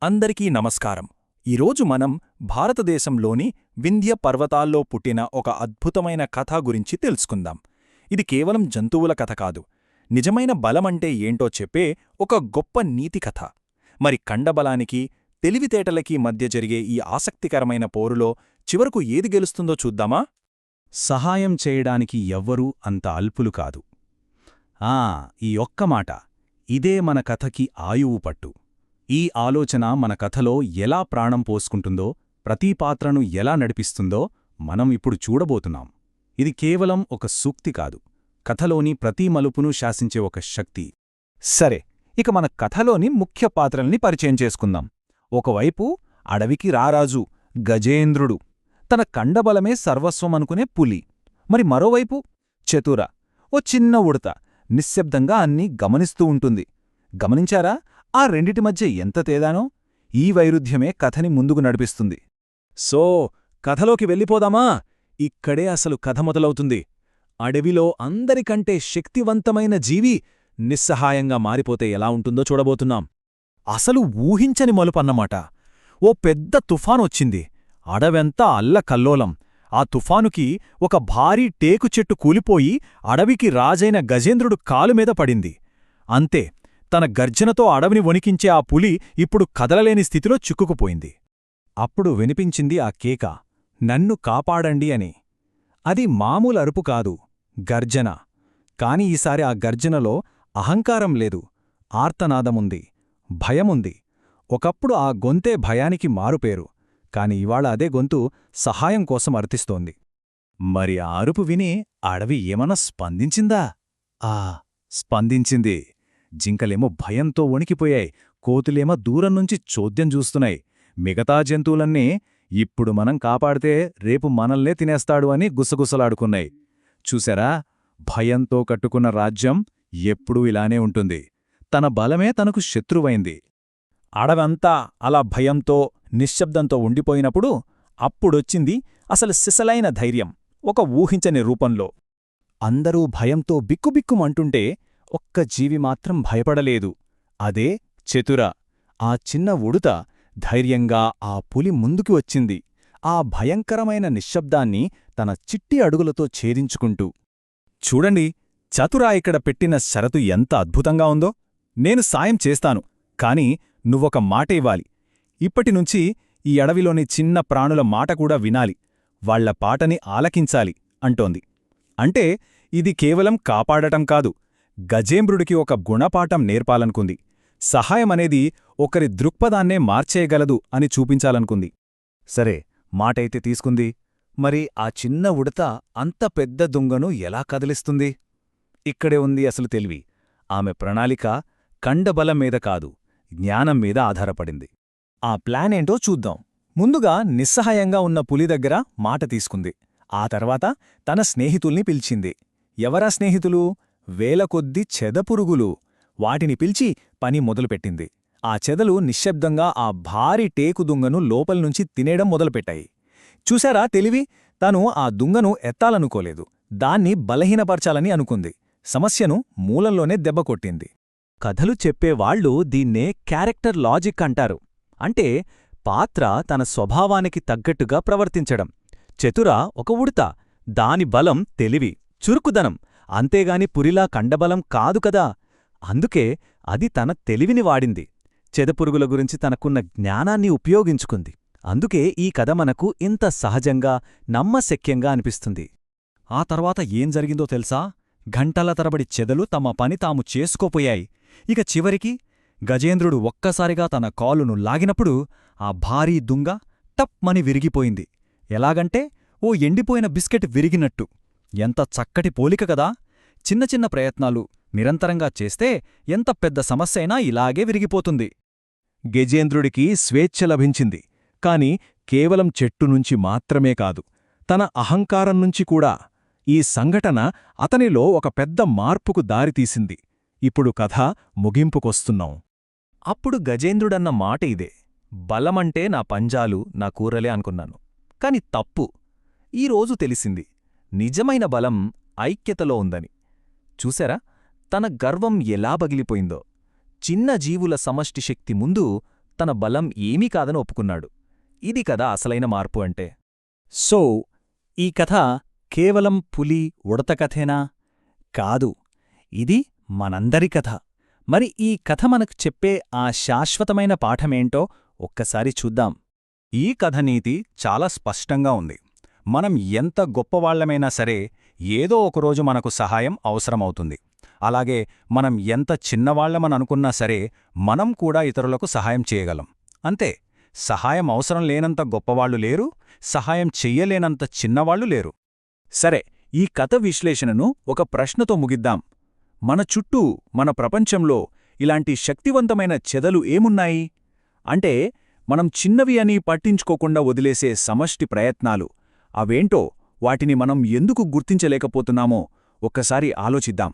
అందరికీ నమస్కారం. ఈరోజు మనం భారతదేశంలోని వింధ్య పర్వతాల్లో పుట్టిన ఒక అద్భుతమైన కథ గురించి తెలుసుకుందాం. ఇది కేవలం జంతువుల కథ కాదు, నిజమైన బలమంటే ఏంటో చెప్పే ఒక గొప్ప నీతి కథ. మరి కండబలానికి, తెలివితేటలకి మధ్య జరిగే ఈ ఆసక్తికరమైన పోరులో చివరకు ఏది గెలుస్తుందో చూద్దామా? సహాయం చేయడానికి ఎవ్వరూ అంత అల్పులు కాదు. ఈ ఒక్క మాట, ఇదే మన కథకి ఆయువు పట్టు. ఈ ఆలోచన మన కథలో ఎలా ప్రాణం పోసుకుంటుందో, ప్రతి పాత్రను ఎలా నడిపిస్తుందో మనం ఇప్పుడు చూడబోతున్నాం. ఇది కేవలం ఒక సూక్తి కాదు, కథలోని ప్రతి మలుపును శాసించే ఒక శక్తి. సరే, ఇక మన కథలోని ముఖ్య పాత్రల్ని పరిచయం చేసుకుందాం. ఒకవైపు అడవికి రారాజు గజేంద్రుడు, తన కండబలమే సర్వస్వమనుకునే పులి. మరి మరోవైపు చతుర, ఓ చిన్న ఉడత, నిశ్శబ్దంగా అన్నీ గమనిస్తూ ఉంటుంది. గమనించారా ఆ రెండిటి మధ్య ఎంత తేడానో? ఈ వైరుధ్యమే కథని ముందుకు నడిపిస్తుంది. సో, కథలోకి వెళ్ళిపోదామా? ఇక్కడే అసలు కథ మొదలవుతుంది. అడవిలో అందరికంటే శక్తివంతమైన జీవి నిస్సహాయంగా మారిపోతే ఎలా ఉంటుందో చూడబోతున్నాం. అసలు ఊహించని మలుపన్నమాట. ఓ పెద్ద తుఫానొచ్చింది. అడవెంతా అల్లకల్లోలం. ఆ తుఫానుకి ఒక భారీ టేకు చెట్టు కూలిపోయి అడవికి రాజైన గజేంద్రుడు కాలుమీద పడింది. అంతే, తన గర్జనతో అడవిని వణికించే ఆ పులి ఇప్పుడు కదలలేని స్థితిలో చిక్కుకుపోయింది. అప్పుడు వినిపించింది ఆ కేక, నన్ను కాపాడండి అని. అది మామూలు అరుపు కాదు, గర్జన. కాని ఈసారి ఆ గర్జనలో అహంకారం లేదు, ఆర్తనాదముంది, భయముంది. ఒకప్పుడు ఆ గొంతే భయానికి మారుపేరు, కాని ఇవాళ అదే గొంతు సహాయం కోసం అర్థిస్తోంది. మరి ఆ అరుపు విని అడవి ఏమన్నా స్పందించిందా? స్పందించింది. జింకలేమో భయంతో వణికిపోయాయి, కోతులేమో దూరం నుంచి చోద్యం చూస్తున్నాయి. మిగతా జంతువులన్నీ ఇప్పుడు మనం కాపాడితే రేపు మనల్నే తినేస్తాడు అని గుసగుసలాడుకున్నాయి. చూశారా, భయంతో కట్టుకున్న రాజ్యం ఎప్పుడూ ఇలానే ఉంటుంది. తన బలమే తనకు శత్రువైంది. అడవంతా అలా భయంతో, నిశ్శబ్దంతో ఉండిపోయినప్పుడు అప్పుడొచ్చింది అసలు సిసలైన ధైర్యం, ఒక ఊహించని రూపంలో. అందరూ భయంతో బిక్కుబిక్కుమంటుంటే ఒక్క జీవి మాత్రం భయపడలేదు. అదే చతుర. ఆ చిన్న ఉడుత ధైర్యంగా ఆ పులి ముందుకు వచ్చింది, ఆ భయంకరమైన నిశ్శబ్దాన్ని తన చిట్టి అడుగులతో ఛేదించుకుంటూ. చూడండి, చతుర ఇక్కడ పెట్టిన షరతు ఎంత అద్భుతంగా ఉందో. నేను సాయం చేస్తాను, కాని నువ్వొక మాట ఇవ్వాలి. ఇప్పటినుంచి ఈ అడవిలోని చిన్న ప్రాణుల మాట కూడా వినాలి, వాళ్ల పాటని ఆలకించాలి అంటోంది. అంటే ఇది కేవలం కాపాడటం కాదు, గజేంద్రుడికి ఒక గుణపాఠం నేర్పాలనుకుంది. సహాయమనేది ఒకరి దృక్పథాన్నే మార్చేయగలదు అని చూపించాలనుకుంది. సరే, మాటైతే తీసుకుంది. మరి ఆ చిన్న ఉడత అంత పెద్ద దుంగను ఎలా కదిలిస్తుంది? ఇక్కడే ఉంది అసలు తెలివి. ఆమె ప్రణాళిక కండబలం మీద కాదు, జ్ఞానం మీద ఆధారపడింది. ఆ ప్లానేంటో చూద్దాం. ముందుగా నిస్సహాయంగా ఉన్న పులి దగ్గర మాట తీసుకుంది. ఆ తర్వాత తన స్నేహితుల్ని పిలిచింది. ఎవరా స్నేహితులు? వేలకొద్ది చెదపురుగులు. వాటిని పిలిచి పని మొదలుపెట్టింది. ఆ చెదలు నిశ్శబ్దంగా ఆ భారీ టేకు దుంగను లోపల్నుంచి తినేయడం మొదలుపెట్టాయి. చూశారా తెలివి? తను ఆ దుంగను ఎత్తాలనుకోలేదు, దాన్ని బలహీనపరచాలని అనుకుంది. సమస్యను మూలంలోనే దెబ్బకొట్టింది. కథలు చెప్పేవాళ్లు దీన్నే క్యారెక్టర్ లాజిక్ అంటారు. అంటే పాత్ర తన స్వభావానికి తగ్గట్టుగా ప్రవర్తించడం. చతుర ఒక ఉడత, దాని బలం తెలివి, చురుకుదనం, అంతేగాని పురిలా కండబలం కాదు కదా. అందుకే అది తన తెలివిని వాడింది, చెదపురుగుల గురించి తనకున్న జ్ఞానాన్ని ఉపయోగించుకుంది. అందుకే ఈ కథ మనకు ఇంత సహజంగా, నమ్మశక్యంగా అనిపిస్తుంది. ఆ తర్వాత ఏం జరిగిందో తెలుసా? గంటల తరబడి చెదలు తమ పని తాము చేసుకోపోయాయి. ఇక చివరికి గజేంద్రుడు ఒక్కసారిగా తన కాలును లాగినప్పుడు ఆ భారీ దుంగ టప్మని విరిగిపోయింది. ఎలాగంటే ఓ ఎండిపోయిన బిస్కెట్ విరిగినట్టు. ఎంత చక్కటి పోలిక కదా! చిన్న చిన్న ప్రయత్నాలు నిరంతరంగా చేస్తే ఎంత పెద్ద సమస్యైనా ఇలాగే విరిగిపోతుంది. గజేంద్రుడికి స్వేచ్ఛ లభించింది, కాని కేవలం చెట్టునుంచి మాత్రమే కాదు, తన అహంకారం నుంచి కూడా. ఈ సంఘటన అతనిలో ఒక పెద్ద మార్పుకు దారితీసింది. ఇప్పుడు కథ ముగింపుకొస్తున్నాం. అప్పుడు గజేంద్రుడన్న మాట ఇదే: బలమంటే నా పంజాలు, నా కూరలే అనుకున్నాను. కాని తప్పు. ఈరోజు తెలిసింది, నిజమైన బలం ఐక్యతలో ఉందని. చూశారా, తన గర్వం ఎలా బగిలిపోయిందో! చిన్న జీవుల సమష్టి శక్తి ముందు తన బలం ఏమీ కాదని ఒప్పుకున్నాడు. ఇది కదా అసలైన మార్పు అంటే. సో ఈ కథ కేవలం పులి ఉడత కథేనా? కాదు, ఇది మనందరి కథ. మరి ఈ కథ మనకు చెప్పే ఆ శాశ్వతమైన పాఠమేంటో ఒక్కసారి చూద్దాం. ఈ కథ నీతి చాలా స్పష్టంగా ఉంది. మనం ఎంత గొప్పవాళ్లమైనా సరే ఏదో ఒకరోజు మనకు సహాయం అవసరమవుతుంది. అలాగే మనం ఎంత చిన్నవాళ్లమననుకున్నా సరే మనం కూడా ఇతరులకు సహాయం చేయగలం. అంతే, సహాయం అవసరం లేనంత గొప్పవాళ్లు లేరు, సహాయం చెయ్యలేనంత చిన్నవాళ్లు లేరు. సరే, ఈ కథ విశ్లేషణను ఒక ప్రశ్నతో ముగిద్దాం. మన చుట్టూ, మన ప్రపంచంలో ఇలాంటి శక్తివంతమైన చెదలు ఏమున్నాయి? అంటే మనం చిన్నవి అని పట్టించుకోకుండా వదిలేసే సమష్టి ప్రయత్నాలు. అవేంటో, వాటిని మనం ఎందుకు గుర్తించలేకపోతున్నామో ఒక్కసారి ఆలోచిద్దాం.